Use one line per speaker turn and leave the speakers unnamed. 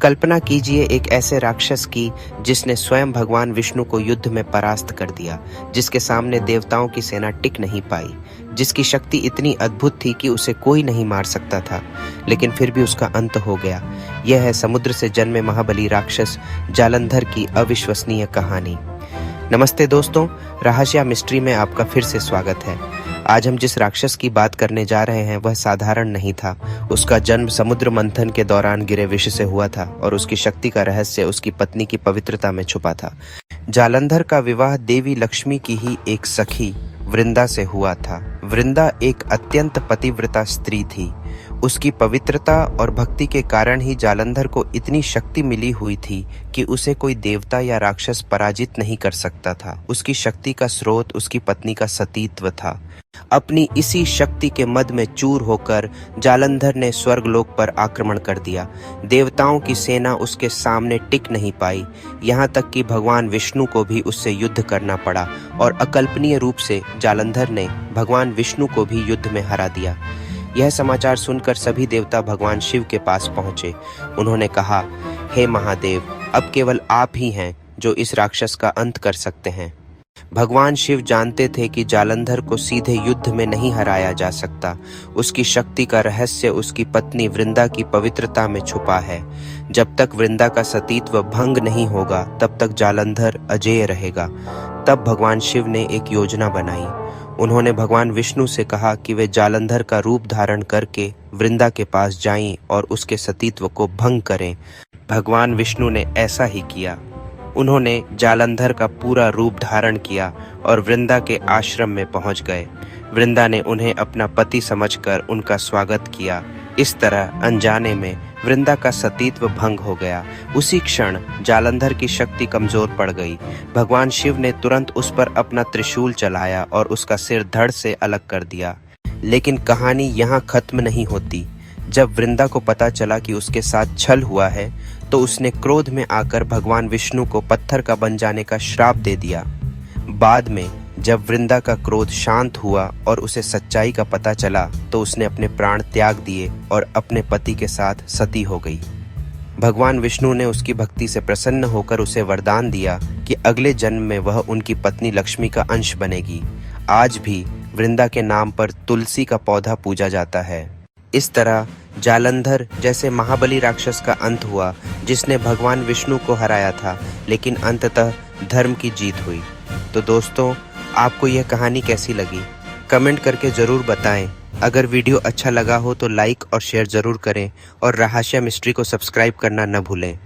कल्पना कीजिए एक ऐसे राक्षस की जिसने स्वयं भगवान विष्णु को युद्ध में परास्त कर दिया, जिसके सामने देवताओं की सेना टिक नहीं पाई, जिसकी शक्ति इतनी अद्भुत थी कि उसे कोई नहीं मार सकता था, लेकिन फिर भी उसका अंत हो गया। यह है समुद्र से जन्मे महाबली राक्षस जालंधर की अविश्वसनीय कहानी। नमस्ते दोस्तों, रहस्य मिस्ट्री में आपका फिर से स्वागत है। आज हम जिस राक्षस की बात करने जा रहे हैं वह साधारण नहीं था। उसका जन्म समुद्र मंथन के दौरान गिरे विष से हुआ था और उसकी शक्ति का रहस्य उसकी पत्नी की पवित्रता में छुपा था। जालंधर का विवाह देवी लक्ष्मी की ही एक सखी वृंदा से हुआ था। वृंदा एक अत्यंत पतिव्रता स्त्री थी। उसकी पवित्रता और भक्ति के कारण ही जालंधर को इतनी शक्ति मिली हुई थी कि उसे कोई देवता या राक्षस पराजित नहीं कर सकता था। उसकी शक्ति का स्रोत उसकी पत्नी का सतीत्व था। अपनी इसी शक्ति के मद में चूर होकर जालंधर ने स्वर्गलोक पर आक्रमण कर दिया। देवताओं की सेना उसके सामने टिक नहीं पाई, यहाँ तक कि भगवान विष्णु को भी उससे युद्ध करना पड़ा और अकल्पनीय रूप से जालंधर ने भगवान विष्णु को भी युद्ध में हरा दिया। यह समाचार सुनकर सभी देवता भगवान शिव के पास पहुंचे। उन्होंने कहा, हे महादेव, अब केवल आप ही हैं जो इस राक्षस का अंत कर सकते हैं। भगवान शिव जानते थे कि जालंधर को सीधे युद्ध में नहीं हराया जा सकता। उसकी शक्ति का रहस्य उसकी पत्नी वृंदा की पवित्रता में छुपा है। जब तक वृंदा का सतीत्व भंग नहीं होगा तब तक जालंधर अजेय रहेगा। तब भगवान शिव ने एक योजना बनाई। उन्होंने भगवान विष्णु से कहा कि वे जालंधर का रूप धारण करके वृंदा के पास जाएं और उसके सतीत्व को भंग करें। भगवान विष्णु ने ऐसा ही किया। उन्होंने जालंधर का पूरा रूप धारण किया और वृंदा के आश्रम में पहुंच गए। वृंदा ने उन्हें अपना पति समझकर उनका स्वागत किया। इस तरह अनजाने में वृंदा का सतीत्व भंग हो गया। उसी क्षण जालंधर की शक्ति कमजोर पड़ गई। भगवान शिव ने तुरंत उस पर अपना त्रिशूल चलाया और उसका सिर धड़ से अलग कर दिया। लेकिन कहानी यहाँ खत्म नहीं होती। जब वृंदा को पता चला कि उसके साथ छल हुआ है तो उसने क्रोध में आकर भगवान विष्णु को पत्थर का बन जाने का श्राप दे दिया। बाद में जब वृंदा का क्रोध शांत हुआ और उसे सच्चाई का पता चला तो उसने अपने प्राण त्याग दिए और अपने पति के साथ सती हो गई। भगवान विष्णु ने उसकी भक्ति से प्रसन्न होकर उसे वरदान दिया कि अगले जन्म में वह उनकी पत्नी लक्ष्मी का अंश बनेगी। आज भी वृंदा के नाम पर तुलसी का पौधा पूजा जाता है। इस तरह जालंधर जैसे महाबली राक्षस का अंत हुआ जिसने भगवान विष्णु को हराया था, लेकिन अंततः धर्म की जीत हुई। तो दोस्तों, आपको यह कहानी कैसी लगी? कमेंट करके ज़रूर बताएं। अगर वीडियो अच्छा लगा हो तो लाइक और शेयर ज़रूर करें और रहस्य मिस्ट्री को सब्सक्राइब करना न भूलें।